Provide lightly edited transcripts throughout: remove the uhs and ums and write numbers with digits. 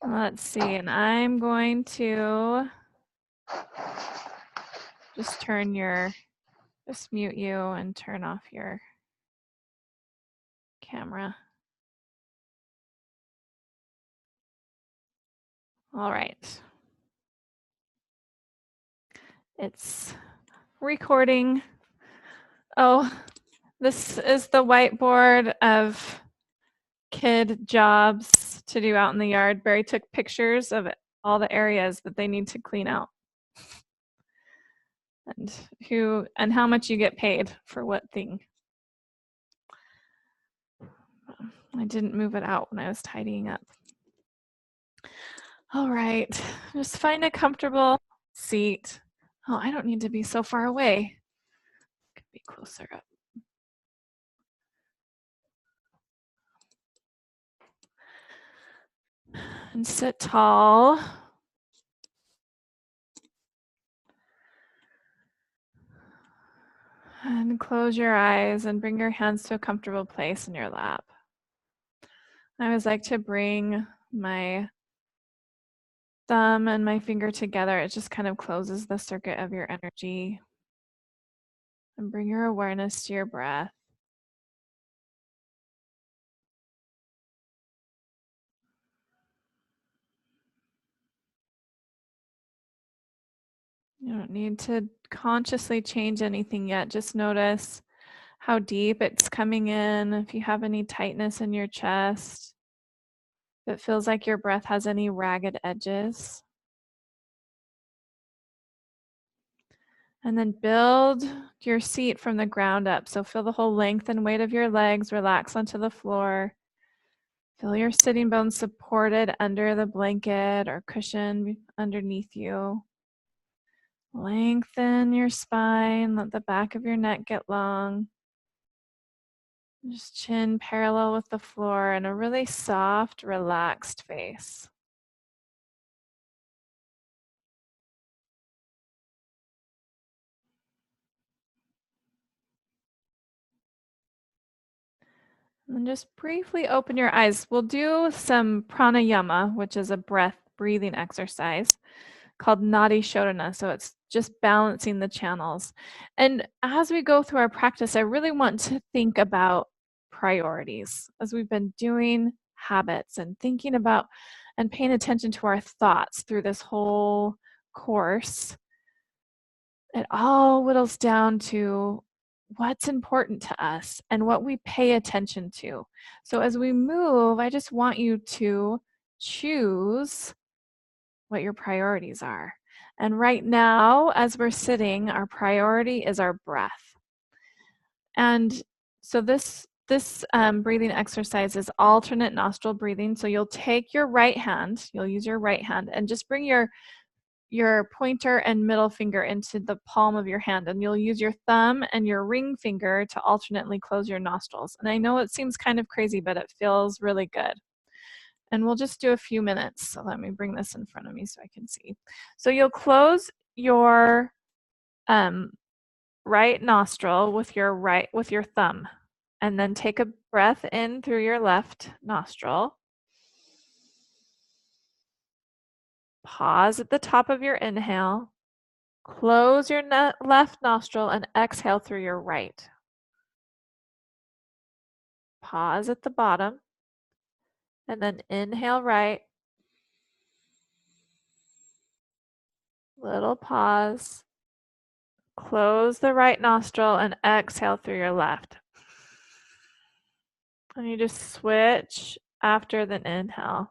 Let's see, and I'm going to just mute you and turn off your camera. All right. It's recording. Oh, this is the whiteboard of kid jobs to do out in the yard. Barry took pictures of all the areas that they need to clean out and how much you get paid for what thing. I didn't move it out when I was tidying up. All right, just find a comfortable seat. Oh, I don't need to be so far away. Could be closer up. And sit tall. And close your eyes and bring your hands to a comfortable place in your lap. I always like to bring my thumb and my finger together. It just kind of closes the circuit of your energy. And bring your awareness to your breath. You don't need to consciously change anything yet. Just notice how deep it's coming in. If you have any tightness in your chest, if it feels like your breath has any ragged edges. And then build your seat from the ground up. So feel the whole length and weight of your legs relax onto the floor. Feel your sitting bones supported under the blanket or cushion underneath you. Lengthen your spine, let the back of your neck get long. Just chin parallel with the floor and a really soft, relaxed face. And then just briefly open your eyes. We'll do some pranayama, which is a breathing exercise called Nadi Shodhana. So it's just balancing the channels. And as we go through our practice, I really want to think about priorities as we've been doing habits and thinking about and paying attention to our thoughts through this whole course. It all whittles down to what's important to us and what we pay attention to. So as we move, I just want you to choose what your priorities are. And right now, as we're sitting, our priority is our breath. And so this breathing exercise is alternate nostril breathing. So you'll take your right hand, you'll use your right hand and just bring your pointer and middle finger into the palm of your hand, and you'll use your thumb and your ring finger to alternately close your nostrils. And I know it seems kind of crazy, but it feels really good. And we'll just do a few minutes. So let me bring this in front of me so I can see. So you'll close your right nostril with your thumb, and then take a breath in through your left nostril. Pause at the top of your inhale. Close your left nostril and exhale through your right. Pause at the bottom. And then inhale right. Little pause. Close the right nostril and exhale through your left. And you just switch after the inhale.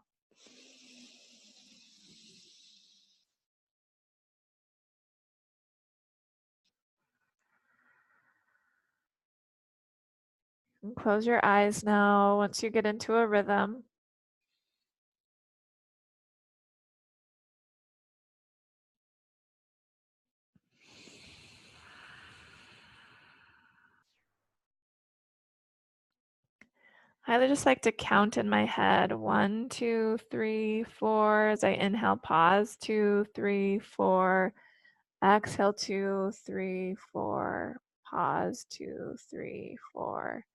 And close your eyes now once you get into a rhythm. I just like to count in my head 1, 2, 3, 4 as I inhale, pause 2, 3, 4, exhale 2, 3, 4, pause 2, 3, 4,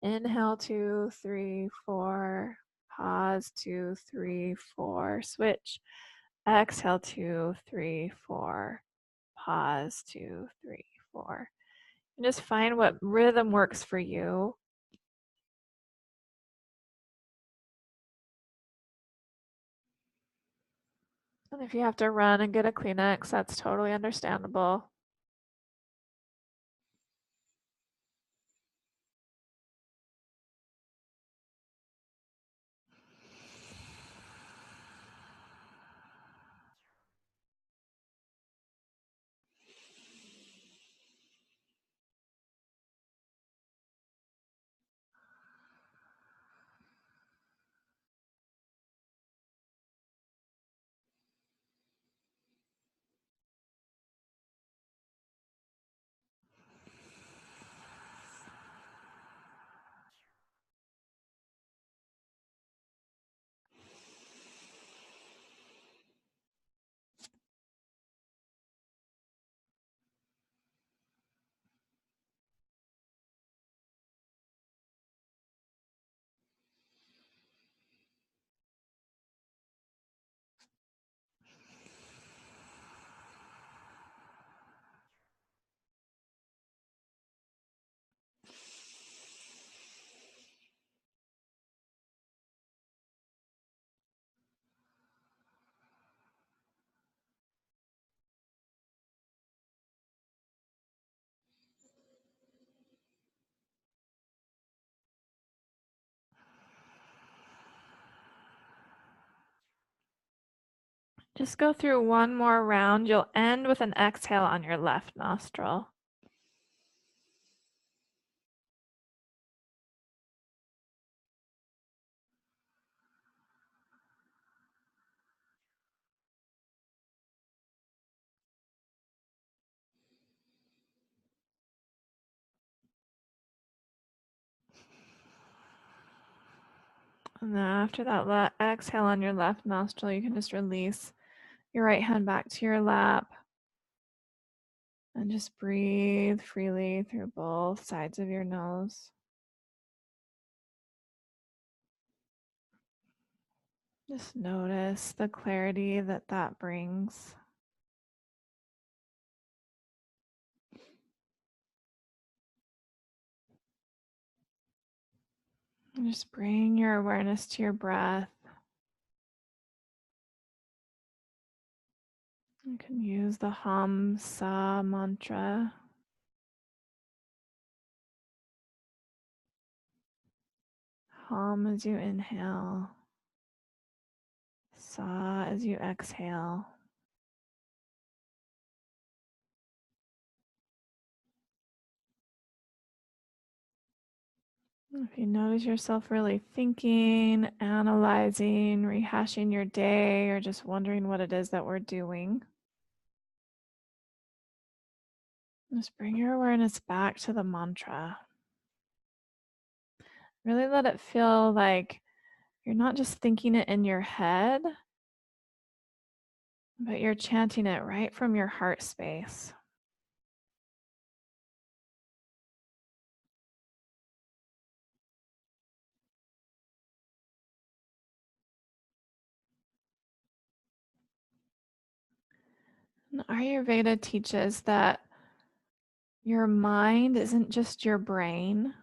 inhale 2, 3, 4, pause, 2, 3, 4, switch. Exhale, 2, 3, 4, pause, 2, 3, 4. And just find what rhythm works for you. And if you have to run and get a Kleenex, that's totally understandable. Just go through one more round. You'll end with an exhale on your left nostril. And then after that exhale on your left nostril, you can just release your right hand back to your lap and just breathe freely through both sides of your nose. Just notice the clarity that that brings. And just bring your awareness to your breath. You can use the hum sa mantra. Hum as you inhale, sa as you exhale. If you notice yourself really thinking, analyzing, rehashing your day, or just wondering what it is that we're doing, just bring your awareness back to the mantra. Really let it feel like you're not just thinking it in your head, but you're chanting it right from your heart space. And Ayurveda teaches that your mind isn't just your brain,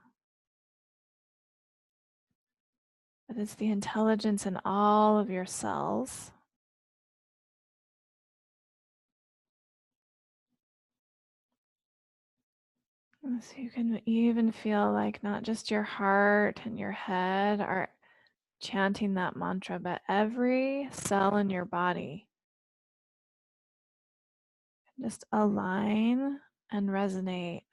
but it's the intelligence in all of your cells. So you can even feel like not just your heart and your head are chanting that mantra, but every cell in your body just align and resonate.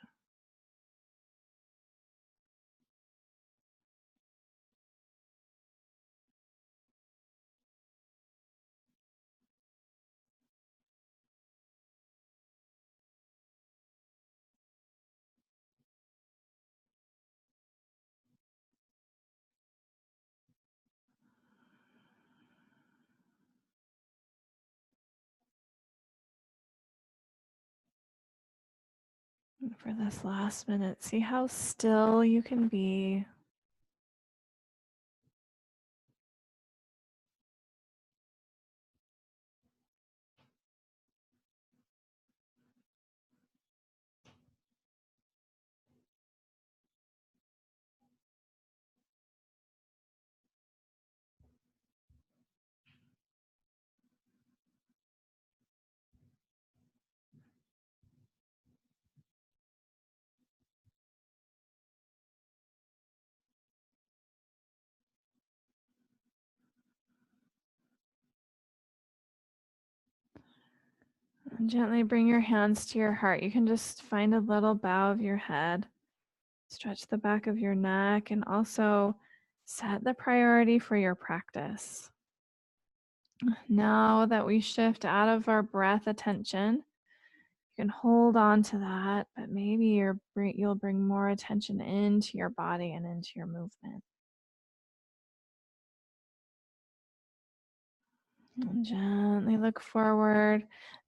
And for this last minute, see how still you can be. And gently bring your hands to your heart. You can just find a little bow of your head, stretch the back of your neck, and also set the priority for your practice. Now that we shift out of our breath attention, you can hold on to that, but maybe you'll bring more attention into your body and into your movement. And gently look forward.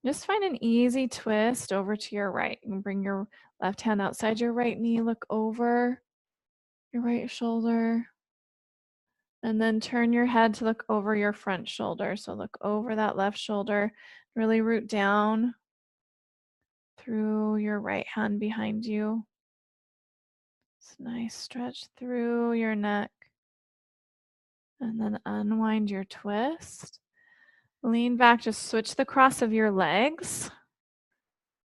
Just find an easy twist over to your right. You can bring your left hand outside your right knee, look over your right shoulder, and then turn your head to look over your front shoulder. So look over that left shoulder, really root down through your right hand behind you. It's a nice stretch through your neck. And then unwind your twist. Lean back, just switch the cross of your legs.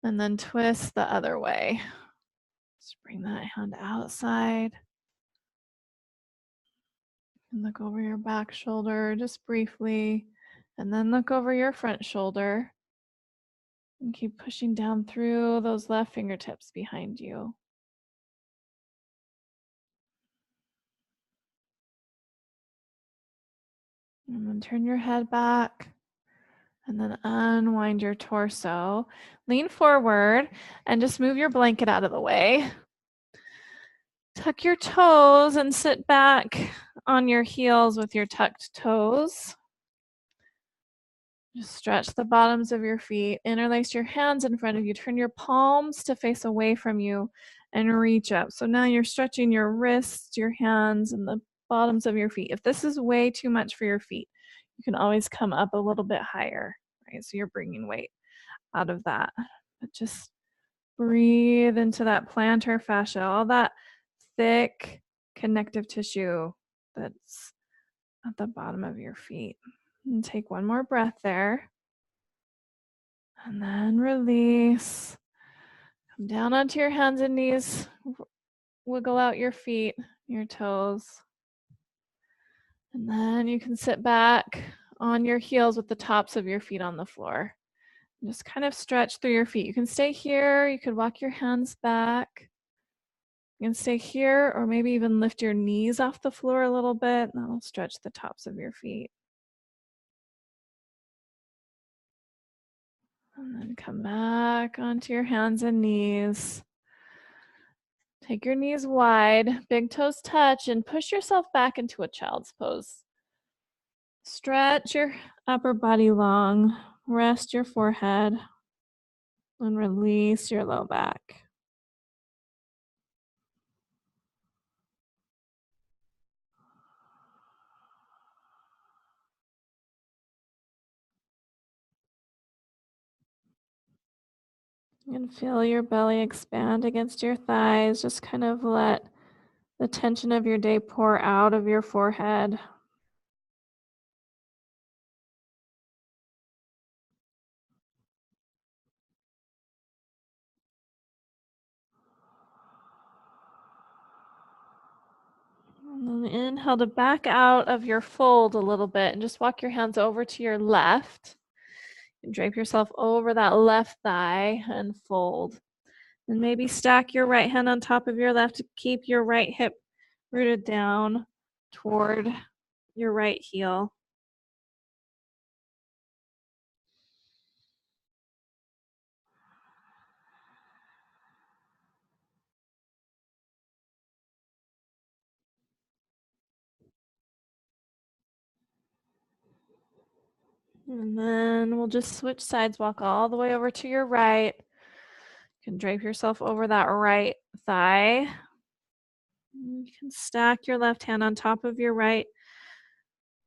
And then twist the other way. Just bring that hand outside. And look over your back shoulder just briefly. And then look over your front shoulder. And keep pushing down through those left fingertips behind you. And then turn your head back. And then unwind your torso. Lean forward and just move your blanket out of the way. Tuck your toes and sit back on your heels with your tucked toes. Just stretch the bottoms of your feet. Interlace your hands in front of you. Turn your palms to face away from you and reach up. So now you're stretching your wrists, your hands, and the bottoms of your feet. If this is way too much for your feet, you can always come up a little bit higher, right? So you're bringing weight out of that. But just breathe into that plantar fascia, all that thick connective tissue that's at the bottom of your feet. And take one more breath there. And then release. Come down onto your hands and knees. Wiggle out your feet, your toes. And then you can sit back on your heels with the tops of your feet on the floor. Just kind of stretch through your feet. You can stay here. You could walk your hands back. You can stay here or maybe even lift your knees off the floor a little bit. That'll stretch the tops of your feet. And then come back onto your hands and knees. Take your knees wide, big toes touch, and push yourself back into a child's pose. Stretch your upper body long, rest your forehead, and release your low back. And feel your belly expand against your thighs. Just kind of let the tension of your day pour out of your forehead. And then inhale to back out of your fold a little bit and just walk your hands over to your left. And drape yourself over that left thigh and fold. And maybe stack your right hand on top of your left to keep your right hip rooted down toward your right heel. And then we'll just switch sides, walk all the way over to your right. You can drape yourself over that right thigh. You can stack your left hand on top of your right.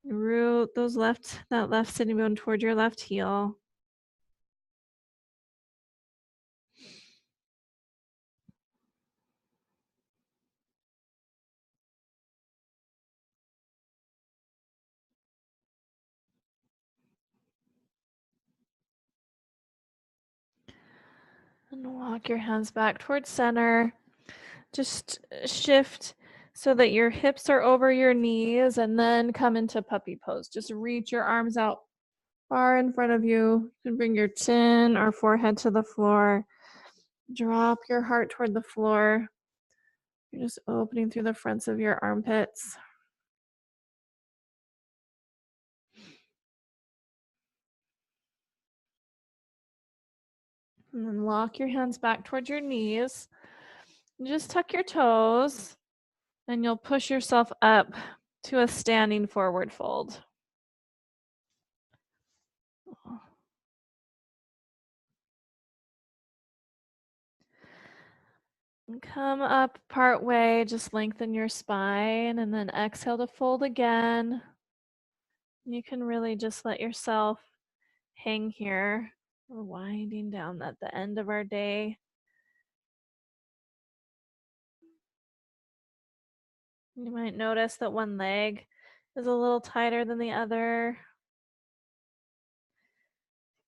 Root that left sitting bone toward your left heel. And walk your hands back towards center. Just shift so that your hips are over your knees and then come into puppy pose. Just reach your arms out far in front of you. You can bring your chin or forehead to the floor. Drop your heart toward the floor. You're just opening through the fronts of your armpits. And then lock your hands back towards your knees. And just tuck your toes, and you'll push yourself up to a standing forward fold. And come up part way, just lengthen your spine, and then exhale to fold again. You can really just let yourself hang here. We're winding down at the end of our day. You might notice that one leg is a little tighter than the other.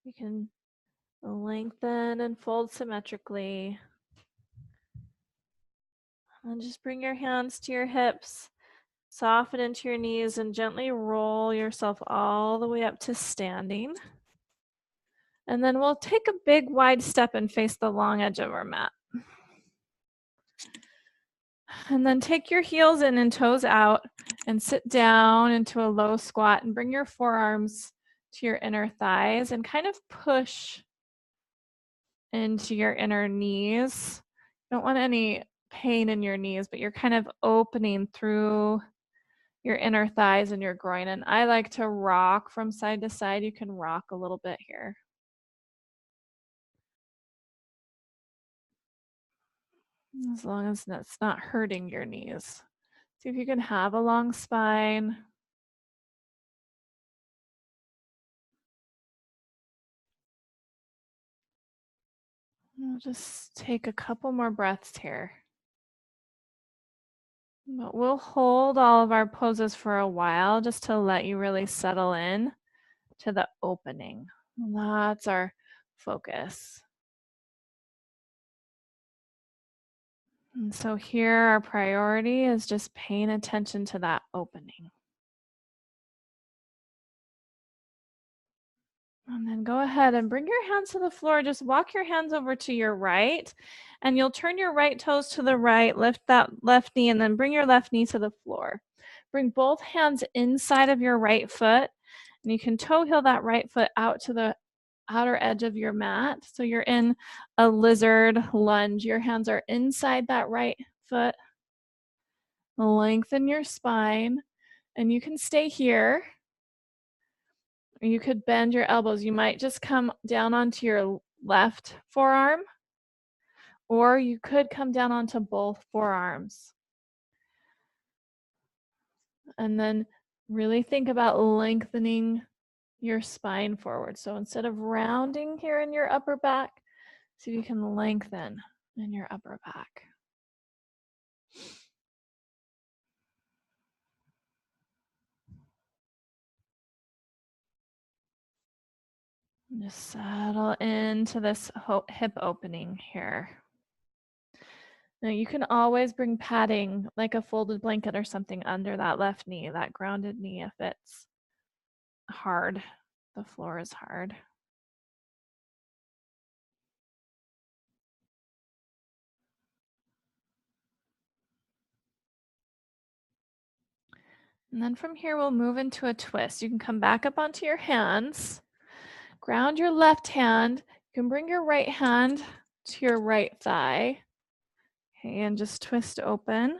You can lengthen and fold symmetrically. And just bring your hands to your hips, soften into your knees, and gently roll yourself all the way up to standing. And then we'll take a big wide step and face the long edge of our mat. And then take your heels in and toes out and sit down into a low squat and bring your forearms to your inner thighs and kind of push into your inner knees. You don't want any pain in your knees, but you're kind of opening through your inner thighs and your groin. And I like to rock from side to side. You can rock a little bit here. As long as that's not hurting your knees. See if you can have a long spine. We'll just take a couple more breaths here. But we'll hold all of our poses for a while just to let you really settle in to the opening. That's our focus. And so here our priority is just paying attention to that opening. And then go ahead and bring your hands to the floor. Just walk your hands over to your right, and you'll turn your right toes to the right, lift that left knee, and then bring your left knee to the floor. Bring both hands inside of your right foot, and you can toe heel that right foot out to the outer edge of your mat. So you're in a lizard lunge. Your hands are inside that right foot. Lengthen your spine, and you can stay here. You could bend your elbows. You might just come down onto your left forearm, or you could come down onto both forearms. And then really think about lengthening your spine forward. So instead of rounding here in your upper back, see if you can lengthen in your upper back. And just settle into this hip opening here. Now you can always bring padding, like a folded blanket or something, under that left knee, that grounded knee, if it's hard. The floor is hard. And then from here, we'll move into a twist. You can come back up onto your hands, ground your left hand. You can bring your right hand to your right thigh. Okay, and just twist open.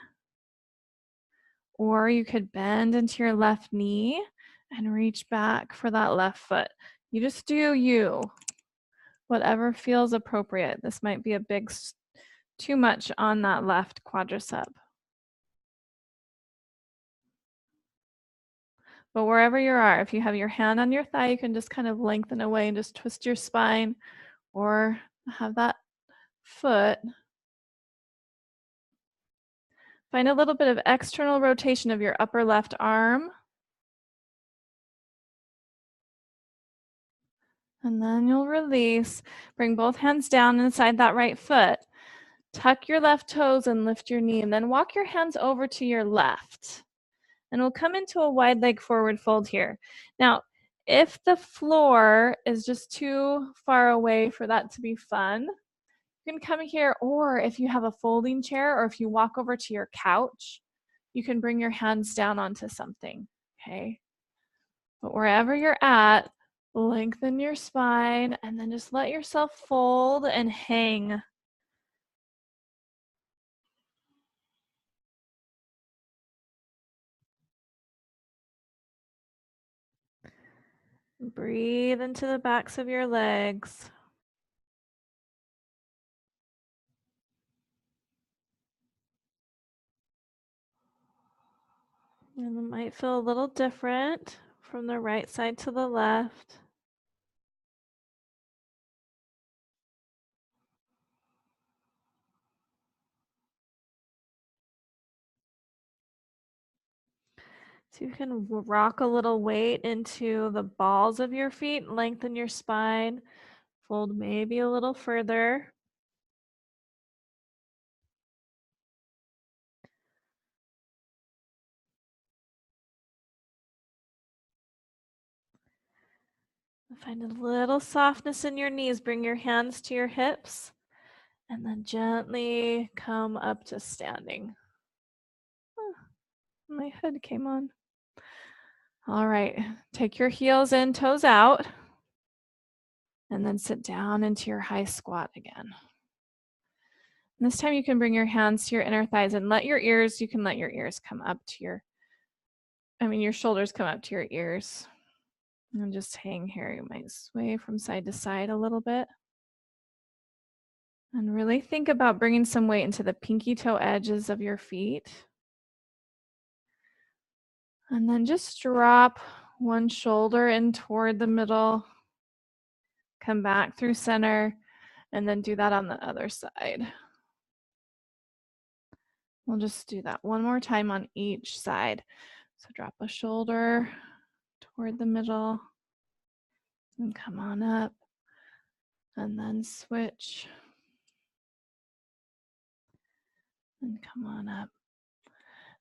Or you could bend into your left knee and reach back for that left foot. You just do you, whatever feels appropriate. This might be a big, too much on that left quadricep. But wherever you are, if you have your hand on your thigh, you can just kind of lengthen away and just twist your spine, or have that foot. Find a little bit of external rotation of your upper left arm. And then you'll release. Bring both hands down inside that right foot. Tuck your left toes and lift your knee, and then walk your hands over to your left. And we'll come into a wide leg forward fold here. Now, if the floor is just too far away for that to be fun, you can come here, or if you have a folding chair or if you walk over to your couch, you can bring your hands down onto something, okay? But wherever you're at, lengthen your spine and then just let yourself fold and hang. Breathe into the backs of your legs. And it might feel a little different from the right side to the left. So you can rock a little weight into the balls of your feet, lengthen your spine, fold maybe a little further. Find a little softness in your knees. Bring your hands to your hips and then gently come up to standing. Oh, my head came on. All right, take your heels in, toes out, and then sit down into your high squat again. And this time you can bring your hands to your inner thighs and you can let your ears come up to your shoulders come up to your ears. And just hang here. You might sway from side to side a little bit. And really think about bringing some weight into the pinky toe edges of your feet. And then just drop one shoulder in toward the middle. Come back through center, and then do that on the other side. We'll just do that one more time on each side. So drop a shoulder toward the middle and come on up, and then switch and come on up.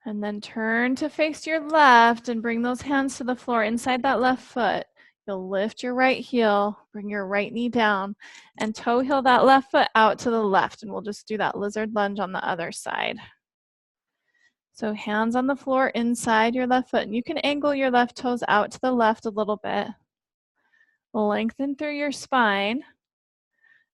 And then turn to face your left and bring those hands to the floor inside that left foot. You'll lift your right heel, bring your right knee down, and toe heel that left foot out to the left. And we'll just do that lizard lunge on the other side. So hands on the floor inside your left foot. And you can angle your left toes out to the left a little bit. Lengthen through your spine.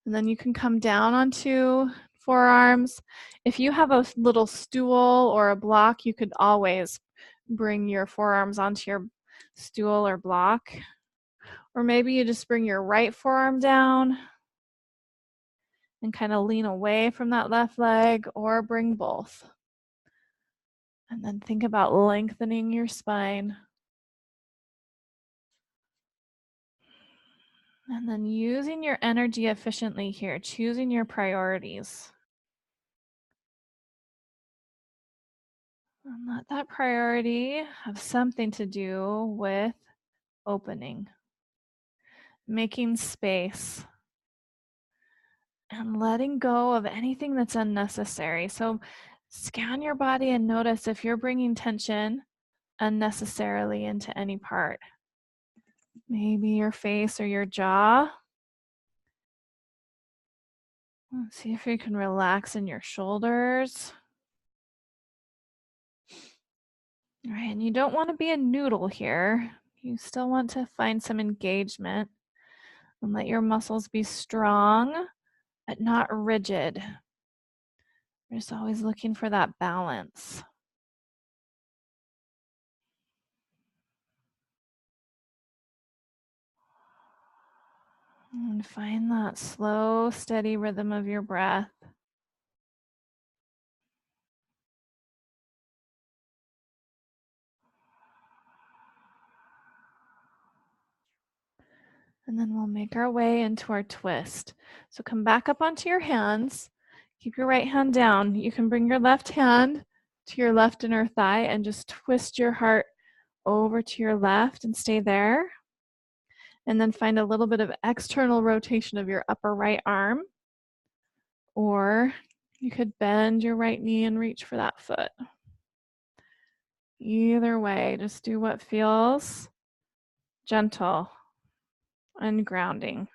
And then you can come down onto forearms. If you have a little stool or a block, you could always bring your forearms onto your stool or block. Or maybe you just bring your right forearm down and kind of lean away from that left leg, or bring both. And then think about lengthening your spine. And then using your energy efficiently here, choosing your priorities. And let that priority have something to do with opening, making space, and letting go of anything that's unnecessary. So scan your body and notice if you're bringing tension unnecessarily into any part. Maybe your face or your jaw. Let's see if you can relax in your shoulders. All right, and you don't want to be a noodle here. You still want to find some engagement and let your muscles be strong, but not rigid. We're just always looking for that balance. And find that slow, steady rhythm of your breath. And then we'll make our way into our twist. So come back up onto your hands. Keep your right hand down. You can bring your left hand to your left inner thigh and just twist your heart over to your left and stay there. And then find a little bit of external rotation of your upper right arm. Or you could bend your right knee and reach for that foot. Either way, just do what feels gentle, and grounding.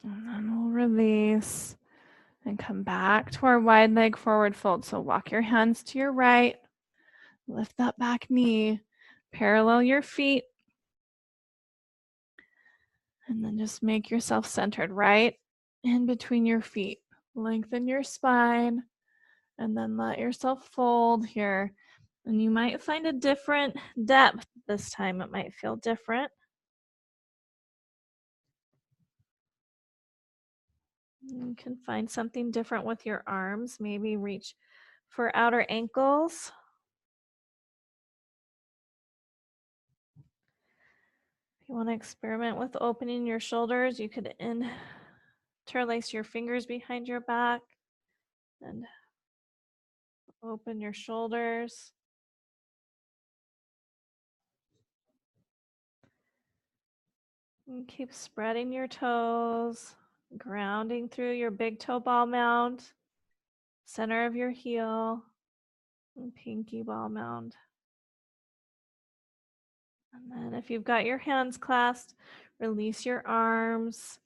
And then we'll release and come back to our wide leg forward fold. So walk your hands to your right, lift that back knee, parallel your feet, and then just make yourself centered right in between your feet. Lengthen your spine, and then let yourself fold here. And you might find a different depth this time. It might feel different. You can find something different with your arms. Maybe reach for outer ankles. If you want to experiment with opening your shoulders, you could interlace your fingers behind your back and open your shoulders. And keep spreading your toes, grounding through your big toe ball mound, center of your heel, and pinky ball mound. And then if you've got your hands clasped, release your arms.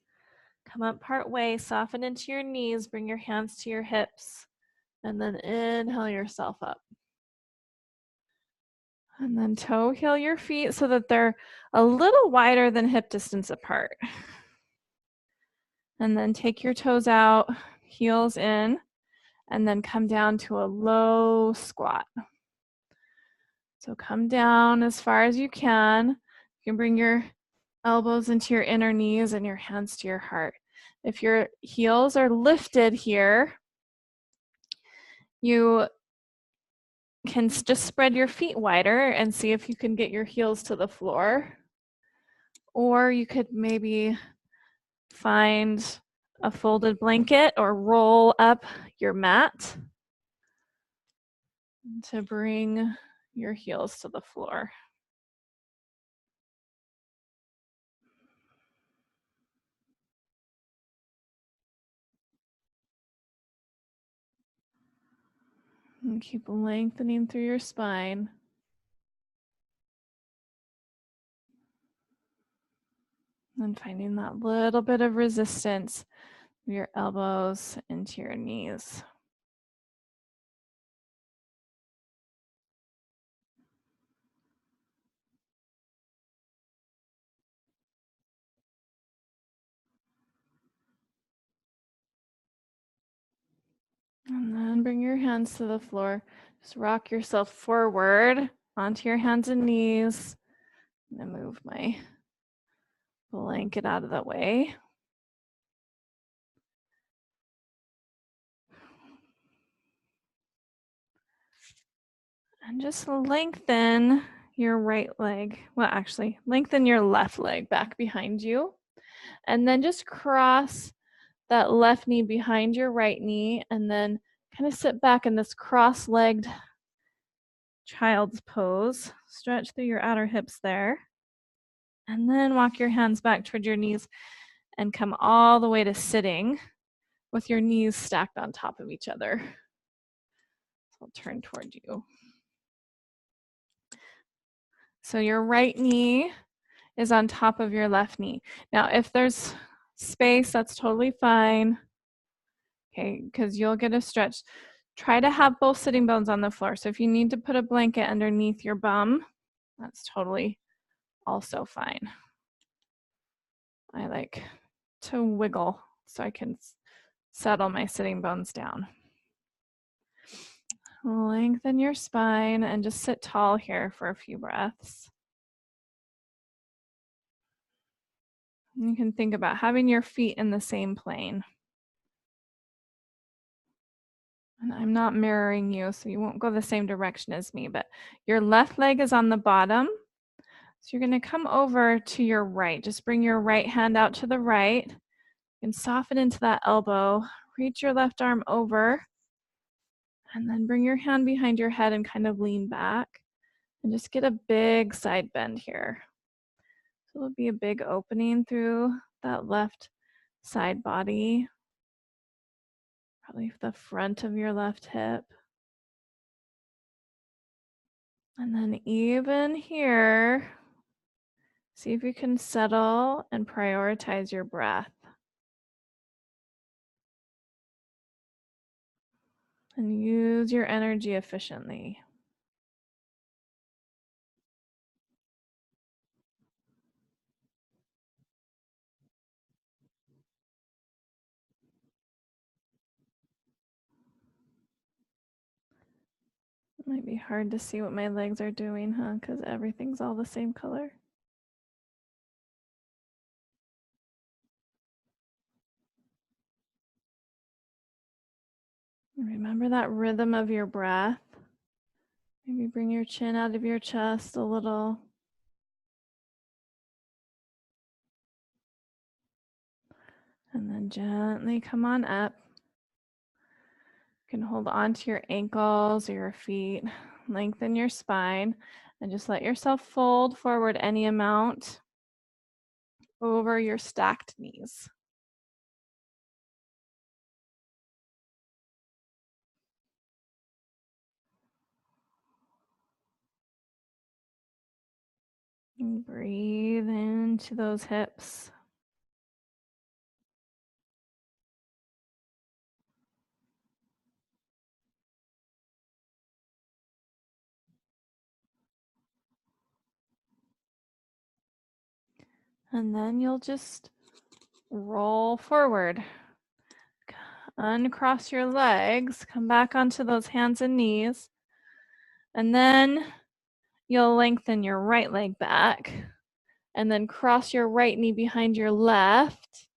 Come up part way, soften into your knees, bring your hands to your hips, and then inhale yourself up. And then toe heel your feet so that they're a little wider than hip distance apart. And then take your toes out, heels in, and then come down to a low squat. So come down as far as you can. You can bring your elbows into your inner knees and your hands to your heart. If your heels are lifted here, you can just spread your feet wider and see if you can get your heels to the floor. Or you could maybe find a folded blanket or roll up your mat to bring your heels to the floor. And keep lengthening through your spine. And finding that little bit of resistance of your elbows into your knees. And then bring your hands to the floor. Just rock yourself forward onto your hands and knees. I'm going to move my blanket out of the way. And just lengthen your right leg. Well, actually, lengthen your left leg back behind you. And then just cross that left knee behind your right knee. And then kind of sit back in this cross-legged child's pose. Stretch through your outer hips there. And then walk your hands back toward your knees and come all the way to sitting with your knees stacked on top of each other. So I'll turn toward you. So your right knee is on top of your left knee. Now, if there's space, that's totally fine. Okay, because you'll get a stretch. Try to have both sitting bones on the floor. So if you need to put a blanket underneath your bum, that's totally also fine. I like to wiggle so I can settle my sitting bones down. Lengthen your spine and just sit tall here for a few breaths. You can think about having your feet in the same plane. And I'm not mirroring you, so you won't go the same direction as me, but your left leg is on the bottom. So you're going to come over to your right. Just bring your right hand out to the right and soften into that elbow. Reach your left arm over and then bring your hand behind your head and kind of lean back and just get a big side bend here. So it'll be a big opening through that left side body, probably the front of your left hip. And then even here, see if you can settle and prioritize your breath. And use your energy efficiently. It might be hard to see what my legs are doing, huh? Because everything's all the same color. Remember that rhythm of your breath. Maybe bring your chin out of your chest a little. And then gently come on up. You can hold on to your ankles or your feet. Lengthen your spine and just let yourself fold forward any amount over your stacked knees. And breathe into those hips. And then you'll just roll forward. Uncross your legs, come back onto those hands and knees. And then you'll lengthen your right leg back and then cross your right knee behind your left.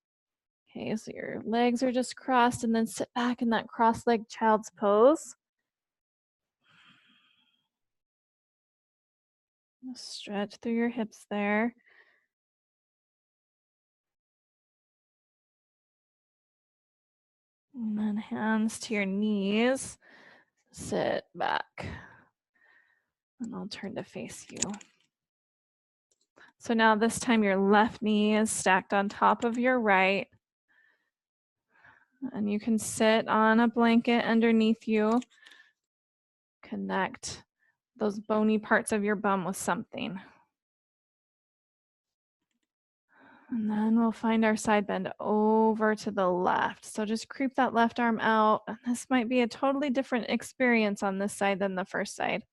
Okay, so your legs are just crossed and then sit back in that cross-legged child's pose. Stretch through your hips there. And then hands to your knees. Sit back. And I'll turn to face you. So now this time your left knee is stacked on top of your right. And you can sit on a blanket underneath you. Connect those bony parts of your bum with something. And then we'll find our side bend over to the left. So just creep that left arm out. And this might be a totally different experience on this side than the first side.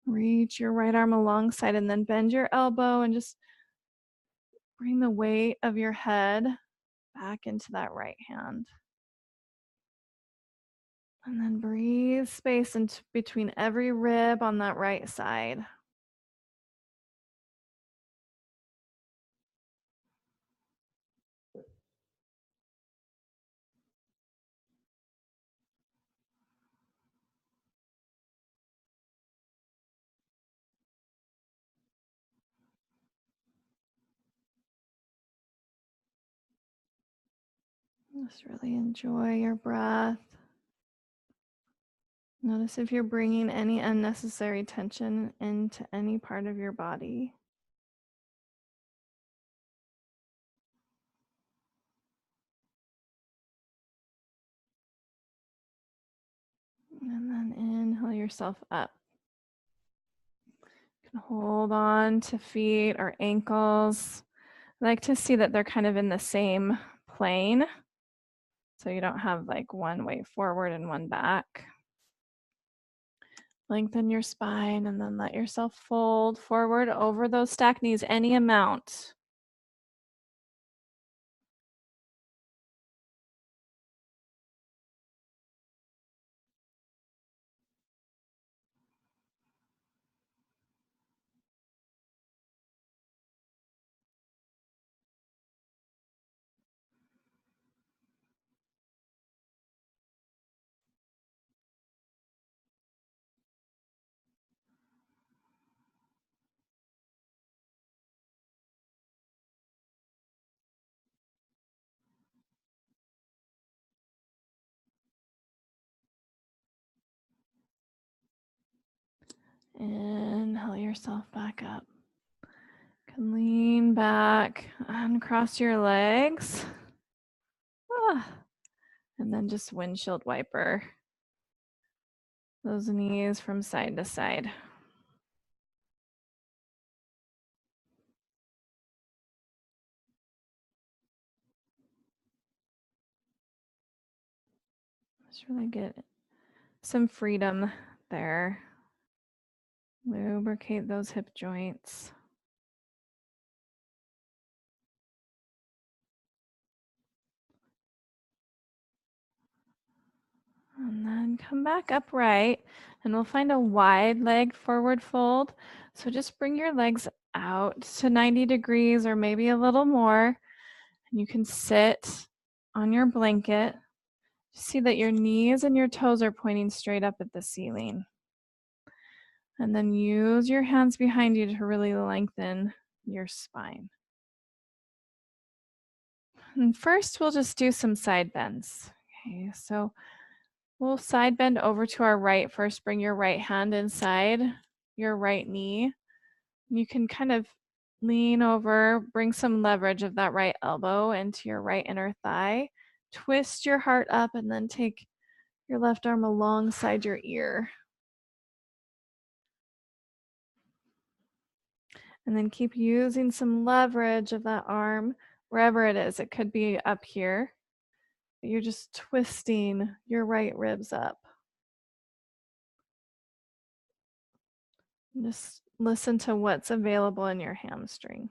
Reach your right arm alongside and then bend your elbow and just bring the weight of your head back into that right hand. And then breathe space into between every rib on that right side. Just really enjoy your breath. Notice if you're bringing any unnecessary tension into any part of your body. And then inhale yourself up. You can hold on to feet or ankles. I like to see that they're kind of in the same plane. So you don't have like one way forward and one back. Lengthen your spine and then let yourself fold forward over those stacked knees, any amount. Inhale yourself back up. And lean back, uncross your legs. Ah, and then just windshield wiper those knees from side to side. Just really get some freedom there. Lubricate those hip joints. And then come back upright, and we'll find a wide leg forward fold. So just bring your legs out to 90 degrees or maybe a little more. And you can sit on your blanket. See that your knees and your toes are pointing straight up at the ceiling. And then use your hands behind you to really lengthen your spine. And first, we'll just do some side bends. Okay, so we'll side bend over to our right. First, bring your right hand inside your right knee. You can kind of lean over, bring some leverage of that right elbow into your right inner thigh. Twist your heart up and then take your left arm alongside your ear. And then keep using some leverage of that arm wherever it is. It could be up here. You're just twisting your right ribs up. Just listen to what's available in your hamstring.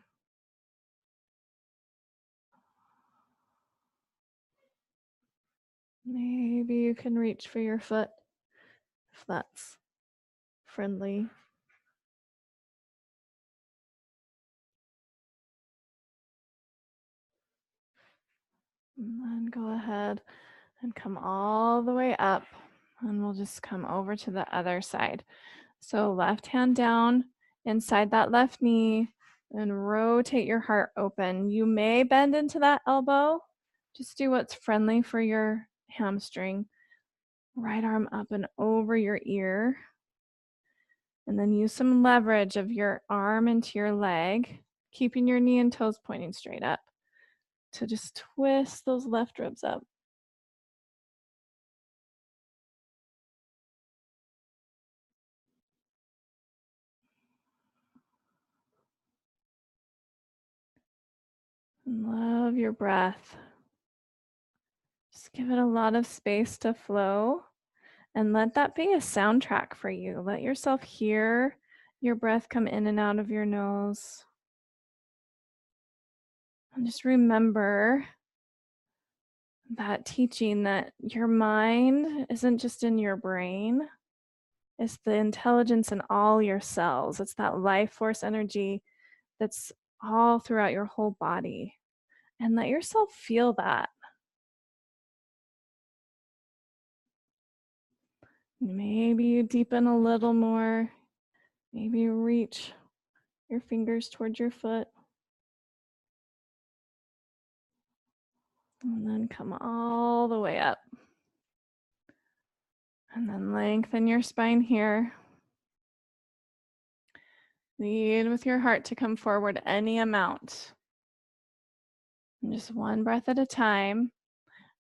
Maybe you can reach for your foot if that's friendly. And then go ahead and come all the way up, and we'll just come over to the other side. So left hand down inside that left knee and rotate your heart open. You may bend into that elbow. Just do what's friendly for your hamstring. Right arm up and over your ear. And then use some leverage of your arm into your leg, keeping your knee and toes pointing straight up to just twist those left ribs up. And love your breath. Just give it a lot of space to flow and let that be a soundtrack for you. Let yourself hear your breath come in and out of your nose. And just remember that teaching that your mind isn't just in your brain, it's the intelligence in all your cells. It's that life force energy that's all throughout your whole body. And let yourself feel that. Maybe you deepen a little more. Maybe you reach your fingers towards your foot. And then come all the way up. And then lengthen your spine here. Lead with your heart to come forward any amount. And just one breath at a time.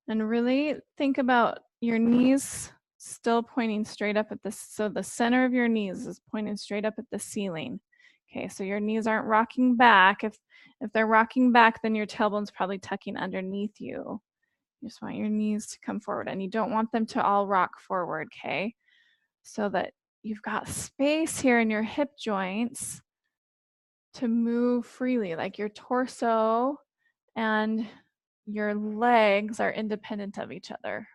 And really think about your knees still pointing straight up at the, so the center of your knees is pointing straight up at the ceiling. Okay, so your knees aren't rocking back. If they're rocking back, then your tailbone's probably tucking underneath you. You just want your knees to come forward, and you don't want them to all rock forward, okay? So that you've got space here in your hip joints to move freely, like your torso and your legs are independent of each other.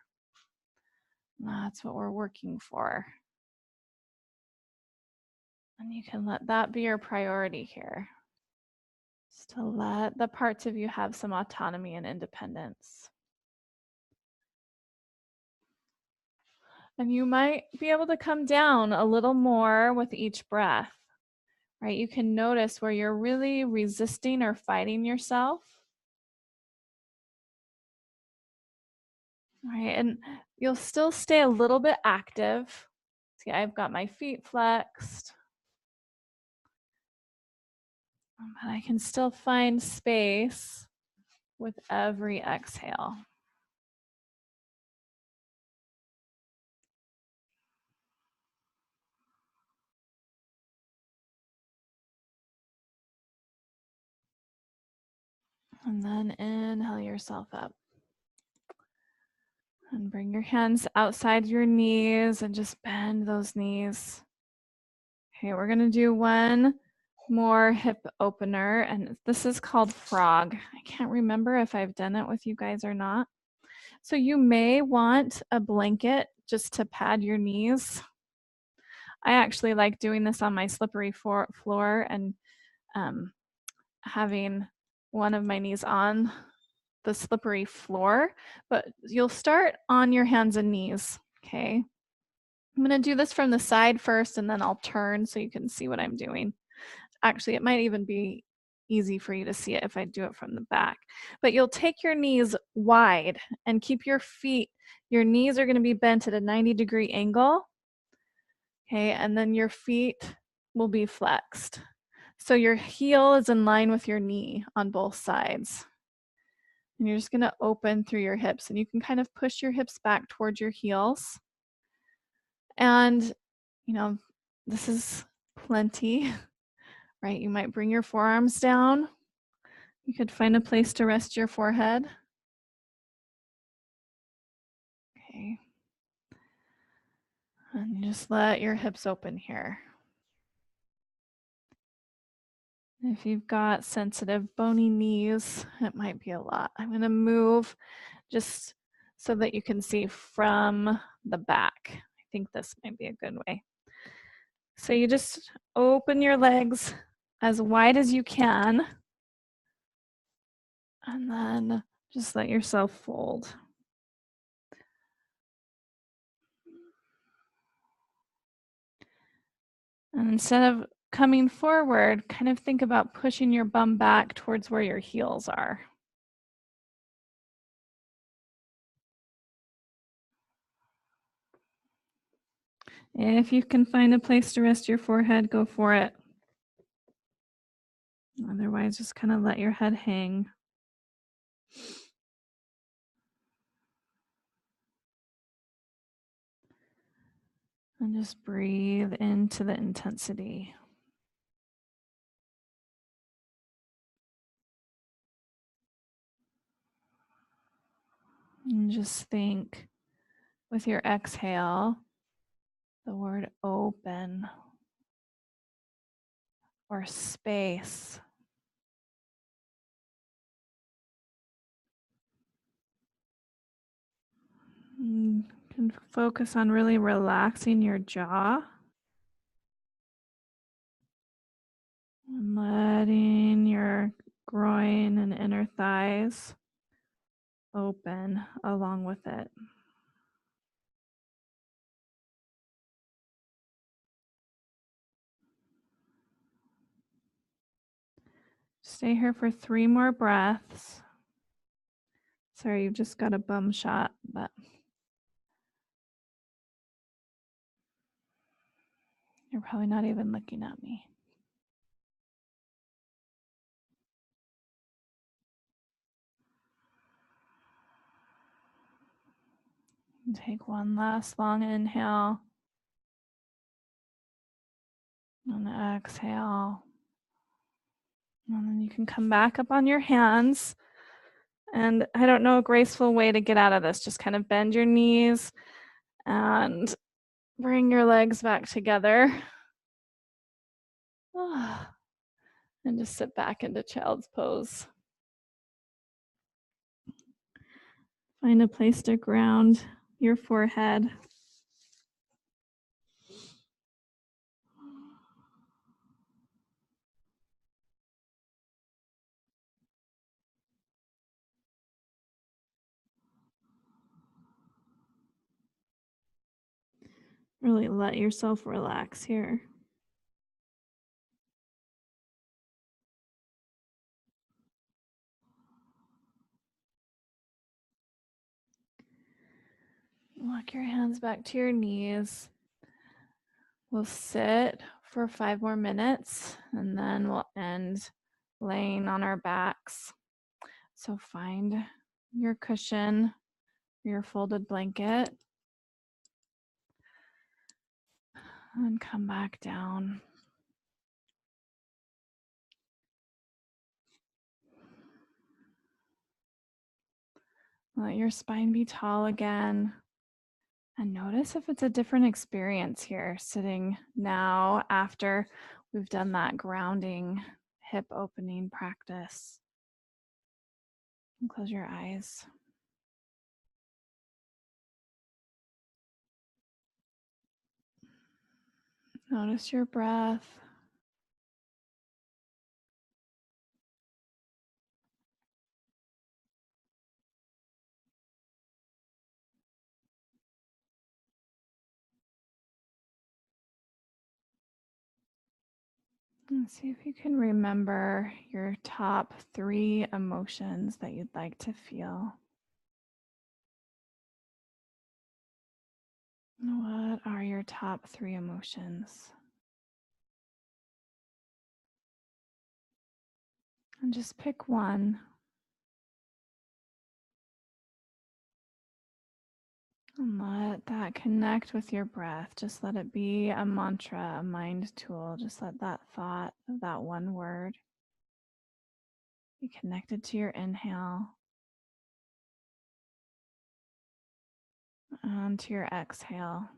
That's what we're working for. And you can let that be your priority here. Just to let the parts of you have some autonomy and independence. And you might be able to come down a little more with each breath, right? You can notice where you're really resisting or fighting yourself. Right, and you'll still stay a little bit active. See, I've got my feet flexed. but I can still find space with every exhale. And then inhale yourself up. And bring your hands outside your knees and just bend those knees. Okay, we're gonna do one more hip opener, and this is called frog. I can't remember if I've done it with you guys or not. So you may want a blanket just to pad your knees. I actually like doing this on my slippery floor and having one of my knees on the slippery floor, but you'll start on your hands and knees, okay? I'm gonna do this from the side first, and then I'll turn so you can see what I'm doing. Actually, it might even be easy for you to see it if I do it from the back. But you'll take your knees wide and keep your knees are gonna be bent at a 90-degree angle, okay? And then your feet will be flexed. So your heel is in line with your knee on both sides. And you're just gonna open through your hips, and you can kind of push your hips back towards your heels. And, this is plenty, right? You might bring your forearms down. You could find a place to rest your forehead. Okay. And just let your hips open here. If you've got sensitive bony knees, it might be a lot. I'm going to move just so that you can see from the back. I think this might be a good way. So you just open your legs as wide as you can, and then just let yourself fold. And instead of coming forward, kind of think about pushing your bum back towards where your heels are. If you can find a place to rest your forehead, go for it. Otherwise, just kind of let your head hang. And just breathe into the intensity. And just think with your exhale, the word open or space. You can focus on really relaxing your jaw and letting your groin and inner thighs open along with it. Stay here for 3 more breaths. Sorry, you just got a bum shot, but you're probably not even looking at me. Take one last long inhale and exhale. And then you can come back up on your hands. And I don't know a graceful way to get out of this. Just kind of bend your knees and bring your legs back together. And just sit back into child's pose. Find a place to ground your forehead. Really let yourself relax here. Walk your hands back to your knees. We'll sit for 5 more minutes and then we'll end laying on our backs. So find your cushion, your folded blanket, and come back down. Let your spine be tall again. And notice if it's a different experience here, sitting now after we've done that grounding hip opening practice. And close your eyes. Notice your breath. And see if you can remember your top 3 emotions that you'd like to feel. What are your top 3 emotions? And just pick one. And let that connect with your breath. Just let it be a mantra, a mind tool. Just let that thought of that one word be connected to your inhale and to your exhale.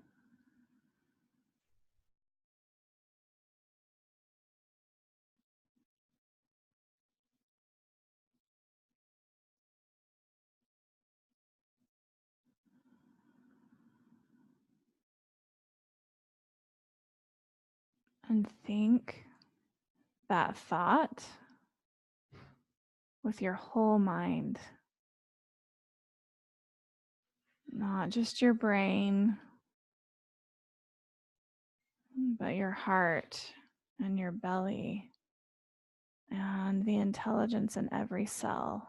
And think that thought with your whole mind, not just your brain, but your heart and your belly and the intelligence in every cell.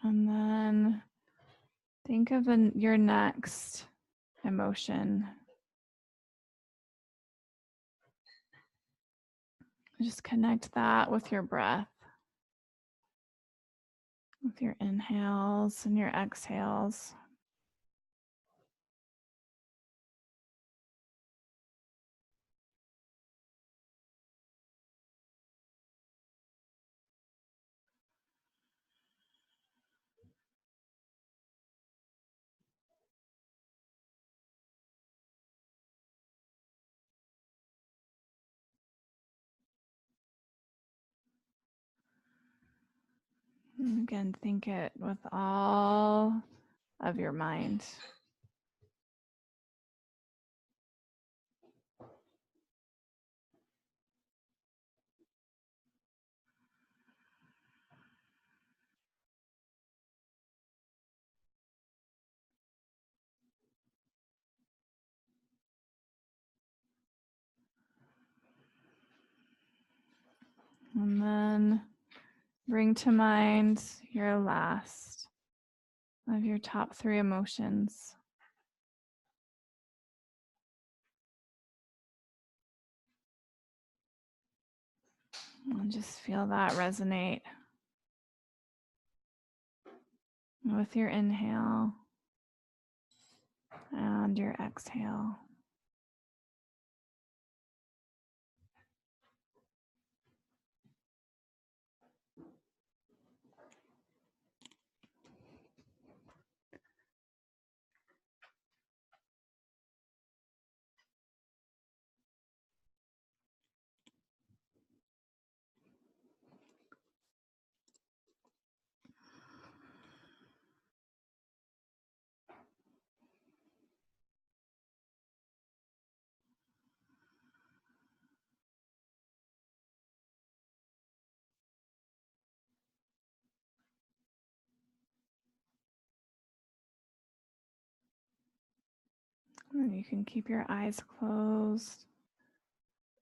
And then think of your next emotion. Just connect that with your breath, with your inhales and your exhales. And again, think it with all of your mind. And then bring to mind your last of your top 3 emotions. And just feel that resonate with your inhale and your exhale. And you can keep your eyes closed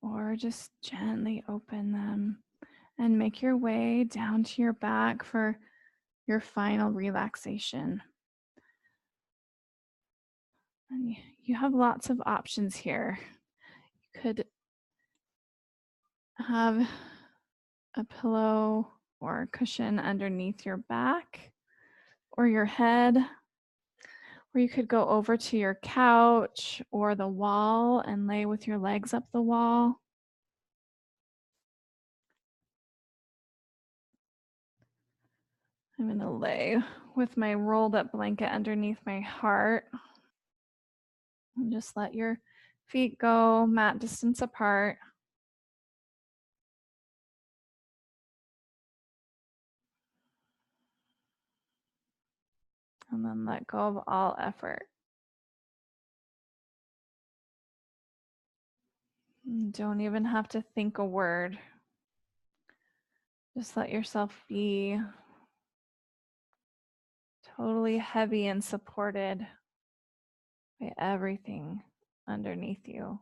or just gently open them and make your way down to your back for your final relaxation. And you have lots of options here. You could have a pillow or a cushion underneath your back or your head, or you could go over to your couch or the wall and lay with your legs up the wall. I'm going to lay with my rolled up blanket underneath my heart and just let your feet go mat distance apart. And then let go of all effort. You don't even have to think a word. Just let yourself be totally heavy and supported by everything underneath you.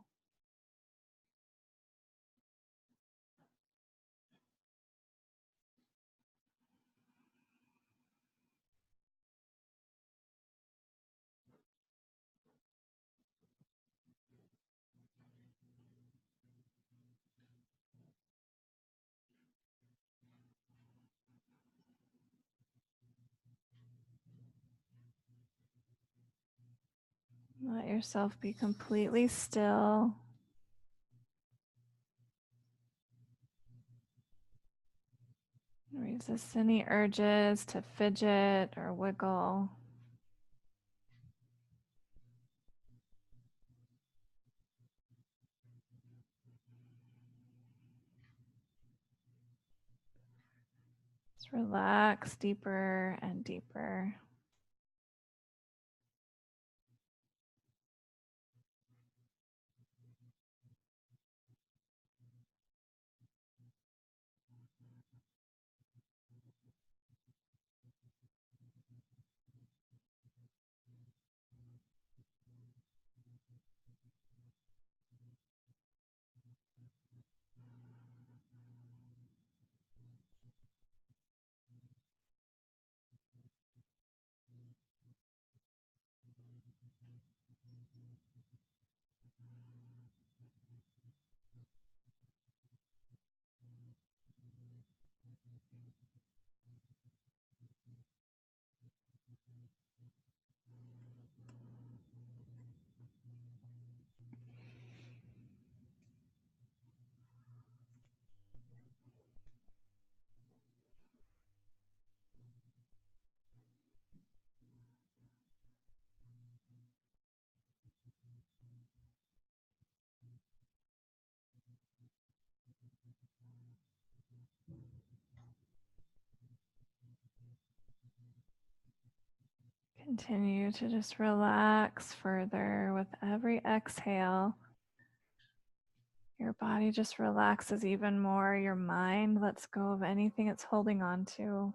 Let yourself be completely still. Resist any urges to fidget or wiggle. Just relax deeper and deeper. Continue to just relax further with every exhale. Your body just relaxes even more. Your mind lets go of anything it's holding on to.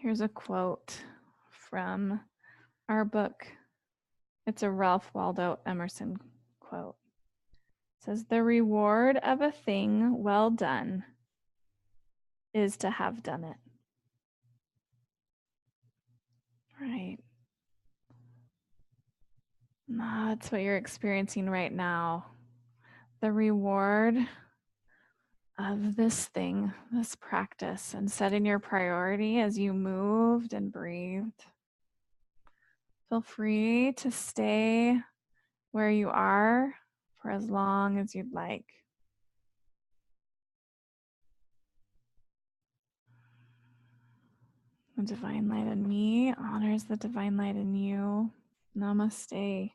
Here's a quote from our book. It's a Ralph Waldo Emerson quote. It says, "The reward of a thing well done is to have done it." Right. That's what you're experiencing right now. The reward of this thing, this practice, and setting your priority as you moved and breathed. Feel free to stay where you are for as long as you'd like. The divine light in me honors the divine light in you. Namaste.